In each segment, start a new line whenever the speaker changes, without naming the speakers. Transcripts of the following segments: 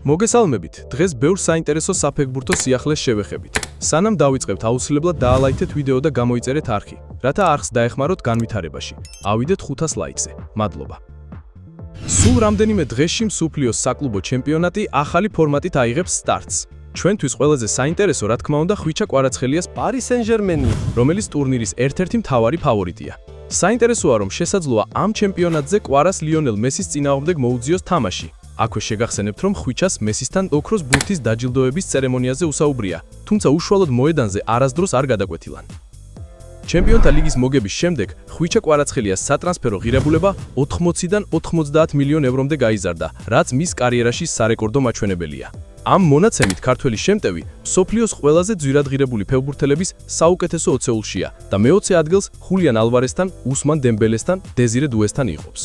მოგესალმებით. დღეს ბევრ საინტერესო საფეხბურთო სიახლეს შევეხებით. სანამ დავიწყებთ, აუცილებლად დაალაიქეთ ვიდეო და გამოიწერეთ არხი, რათა არხს დაეხმაროთ განვითარებაში. ავიდეთ 500 ლაიქზე. მადლობა. სულ რამდენიმე დღეში მსოფლიოს საკლუბო ჩემპიონატი ახალი ფორმატით აიღებს სტარტს. ჩვენთვის ყველაზე საინტერესო, რა თქმა უნდა, ხვიჩა კვარაცხელიას Paris Saint-Germain, რომელიც ტურნირის ერთ-ერთი მთავარი ფავორიტია. საინტერესოა, რომ შესაძლოა ამ ჩემპიონატზე კვარას ლიონელ მესის წინააღმდეგ მოუძიოს თამაში. აქვე შეგახსენებთ, რომ ხვიჩას მესისთან ოქროს ბურთის დაჯილდოების ცერემონიაზე უსაუბრია, თუმცა უშუალოდ მოედანზე არასდროს არ გადაკვეთილან. ჩემპიონთა ლიგის მოგების შემდეგ ხვიჩა კვარაცხელიას სატრანსფერო ღირებულება 80-დან 90 მილიონ ევრომდე გაიზარდა, რაც მის კარიერაში სარეკორდო მაჩვენებელია. ამ მონაცემით ქართველი შემტევი მსოფლიოს ყველაზე ძვირადღირებული ფეხბურთელების საუკეთესო 20-ულშია და მე-20 ადგილს ხულიან ალვარესთან, უსმან დემბელესთან, დეზირე დუესთან იღებს.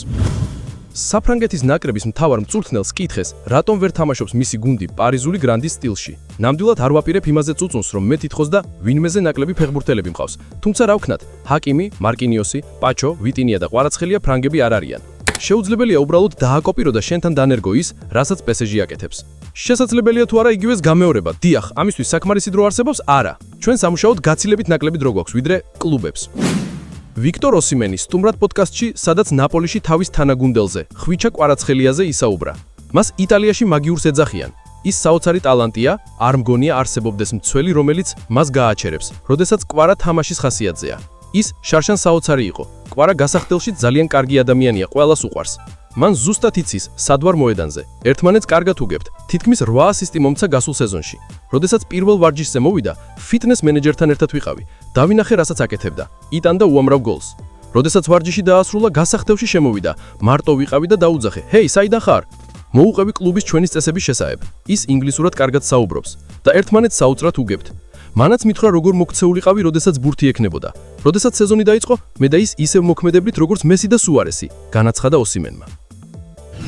საფრანგეთის ნაკრების მთავარ მწვრთნელს კითხეს, რატომ ვერ თამაშობს მისი გუნდი პარიზული გრანდის სტილში. ნამდვილად არ ვაპირებ იმაზე წუწუნს, რომ მე თითქოს და ვინმეზე ნაკლები ფეხბურთელები მყავს. თუმცა რა ვქნათ, ჰაკიმი, მარკინიოსი, პაჩო, ვიტინია და კვარაცხელია ფრანგები არ არიან. შეუძლებელია უბრალოდ დააკოპირო და შენთან დანერგო ის, რასაც PSG აკეთებს. შესაძლებელია თუ არა იგივეს გამეორება. დიახ, ამისთვის საკმარისი დრო არსებობს? არა. ჩვენ სამუშაოდ გაცილებით ნაკლები დრო გვაქვს, ვიდრე კლუბებს. ვიქტორ ოსიმენი სტუმრად პოდკასტში, სადაც ნაპოლიში თავის თანაგუნდელზე, ხვიჩა კვარაცხელიაზე ისაუბრა. მას იტალიაში მაგიურს ეძახიან. ის საოცარი ტალანტია, არ მგონია არსებობდეს მცველი, რომელიც მას გააჩერებს, როდესაც კვარა თამაშის ხასიათზეა. ის შარშან საოცარი იყო. კვარა გასახდელში ძალიან კარგი ადამიანია, ყველას უყვარს. მან ზუსტად იცის, სად ვარ მოედანზე. ერთმანეთს კარგად უგებთ. თითქმის 8 ასისტი მომცა გასულ სეზონში. როდესაც პირველ ვარჯიშზე მოვიდა, ფიტნეს მენეჯერთან ერთად ვიყავი. დავინახე, რასაც აკეთებდა. იტანდა უამრავ გოლს. როდესაც ვარჯიში დაასრულა, გასახდელში შემოვიდა. მარტო ვიყავი და დაუძახე: "ჰეი, საიდან ხარ?" მოუყევი კლუბის ჩვენის წესების შესაებ. ის ინგლისურად კარგად საუბრობს და ერთმანეთს საოცრად უგებთ. მანაც მითხრა, როგორ მოქცეულიყავი, როდესაც ბურთი ექნებოდა. როდესაც სეზონი დაიწყო, მე და ის ისევ მოქმედებდით, როგორც მესი და სუარესი, განაცხადა ოსიმენმა.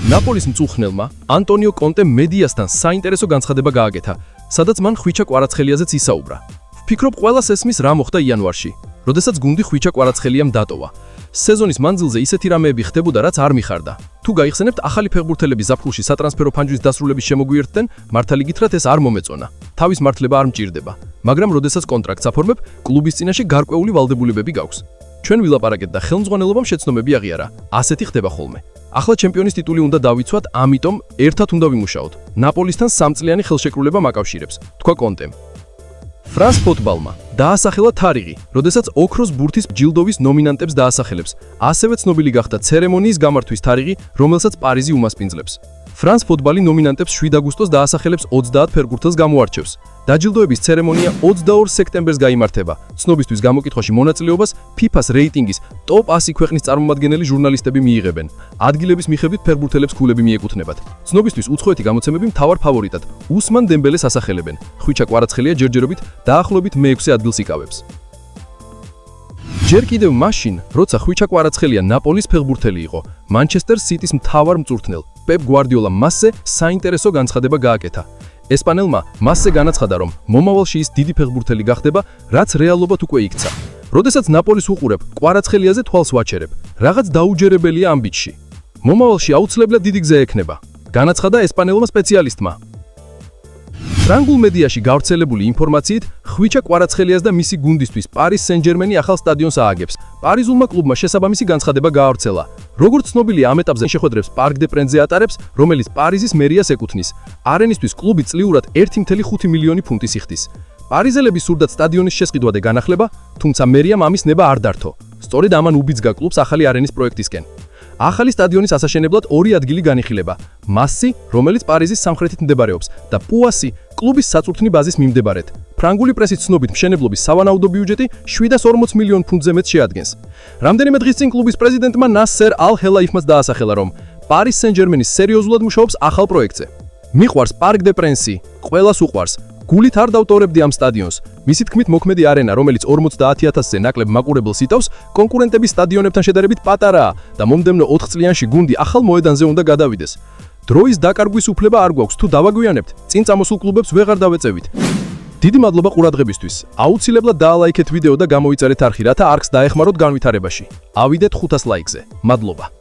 ნაპოლის მწვრთნელმა ანტონიო კონტემ მედიასთან საინტერესო განცხადება გააკეთა, სადაც მან ხვიჩა კვარაცხელიაზე ისაუბრა. ვფიქრობ, ყველას ესმის რა მოხდა იანვარში, როდესაც გუნდი ხვიჩა კვარაცხელიამ დატოვა. სეზონის მანძილზე ისეთი რამეები ხდებოდა, რაც არ მიხარდა. თუ გაიხსენებთ, ახალი ფეხბურთელები ზაფხულში სატრანსფერო ფანჯრის დასრულების შემოგვიერთდნენ, მართალი გითხრათ, ეს არ მომეწონა. თავის მართლება არ მჭირდება, მაგრამ როდესაც კონტრაქტს აფორმებ, კლუბის წინაშე გარკვეული ვალდებულებები გაქვს. ჩვენ ვილაპარაკეთ და ხელმძღვანელობამ შეცდომები აღიარა. ასეთი ხდება ხოლმე. ახლა ჩემპიონის ტიტული უნდა დავიცვათ, ამიტომ ერთად უნდა ვიმუშაოთ. ნაპოლისთან 3 წლიანი ხელშეკრულება მაკავშირებს, თქვა კონტემ. ფრანს ფუტბალმა დაასახელა თარიღი, როდესაც ოქროს ბურთის ჯილდოვის ნომინანტებს დაასახელებს. ასევე ცნობილი გახდა ცერემონიის გამართვის თარიღი, რომელსაც პარიზი უმასპინძლებს. ფრანს ფუტბალი ნომინანტებს 7 აგვისტოს დაასახელებს 30 ფეხბურთელს გამოარჩევს. დაჯილდოების ცერემონია 22 სექტემბერს გაიმართება. ცნობისთვის გამოკითხვაში მონაწილეობას FIFA-ს რეიტინგის ტოპ 100 ქვეყნის წარმომადგენელი ჟურნალისტები მიიღებენ. ადგილების მიხედვით ფეხბურთელებს ქულები მიეკუთვნებათ. ცნობისთვის უცხოეთი გამოცემები მთავარ ფავორიტად უსმან დემბელეს ასახელებენ. ხვიჩა კვარაცხელია ჯერჯერობით დაახლოებით მე-6 ადგილს იკავებს. ჯერ კიდევ მაშინ, როცა ხვიჩა კვარაცხელია ნაპოლის ფეხბურთელი იყო, მანჩესტერ სიტის მთავარ მწვრთნელ პეპ გვარდიოლამ მასზე საინტერესო განცხადება გააკეთა. ესპანელმა მასზე განაცხადა, რომ მომავალში ის დიდი ფეხბურთელი გახდება, რაც რეალობად უკვე იქცა. როდესაც ნაპოლის უყურებ, კვარაცხელიაზე თვალს ვაჩერებ, რაღაც დაუჯერებელია ამ ბიჭში. მომავალში აუცილებლად დიდი გზა ექნება, განაცხადა ესპანელმა სპეციალისტმა. ფრანგულ მედიაში გავრცელებული ინფორმაციით, ხვიჩა კვარაცხელიას და მისი გუნდისთვის Paris Saint-Germain ახალ სტადიონს ააგებს. პარიზულმა კლუბმა შესაბამისი განცხადება გაავრცელა. როგორც ცნობილია, ამ ეტაპზე შეხვედრებს Parc des Princes-ზე ატარებს, რომელიც პარიზის მერიას ეკუთვნის. არენისთვის კლუბი წლიურად 1.5 მილიონი ფუნტის იხდის. პარიზელები სურდათ სტადიონის შესყიდვა და განახლება, თუმცა მერიამ ამის ნება არ დართო. სწორედ ამან უბიძგა კლუბს ახალი არენის პროექტისკენ. ახალი სტადიონის ასაშენებლად 2 ადგილი განიხილება: მასი, რომელიც პარიზის სამხრეთით მდებარეობს, და პუასი, კლუბის საწვრთნი ბაზის მიმდებარედ. ფრანგული პრესის ცნობით, მშენებლობის სავანაუდო ბიუჯეტი 740 მილიონ ფუნტზე მეტ შეადგენს. რამდენიმე დღის წინ კლუბის პრეზიდენტმა ნასერ ალ-ჰელაიფმაც დაასახელა, რომ Paris Saint-Germain სერიოზულად მუშაობს ახალ პროექტზე. მიყვარს Parc des Princes, ყველას უყვარს. გულით არ დავტოვებდი ამ სტადიონს. მისი თქმით, მოქმედი არენა, რომელიც 50,000-ზე ნაკლებ მაყურებელს იტავს, კონკურენტების სტადიონებთან შედარებით პატარაა და მომდევნო 4 წლიანში გუნდი ახალ მოედანზე უნდა გადავიდეს. დროის დაკარგვის უფლება არ გვაქვს, თუ დავაგვიანებთ, წინ წამოსულ კლუბებს ვეღარ დავეწევით. დიდი მადლობა ყურადღებისთვის. აუცილებლად დაალაიქეთ ვიდეო და გამოიწერეთ არხი, რათა არხს დაეხმაროთ განვითარებაში. ავიდეთ 500 ლაიქზე. მადლობა.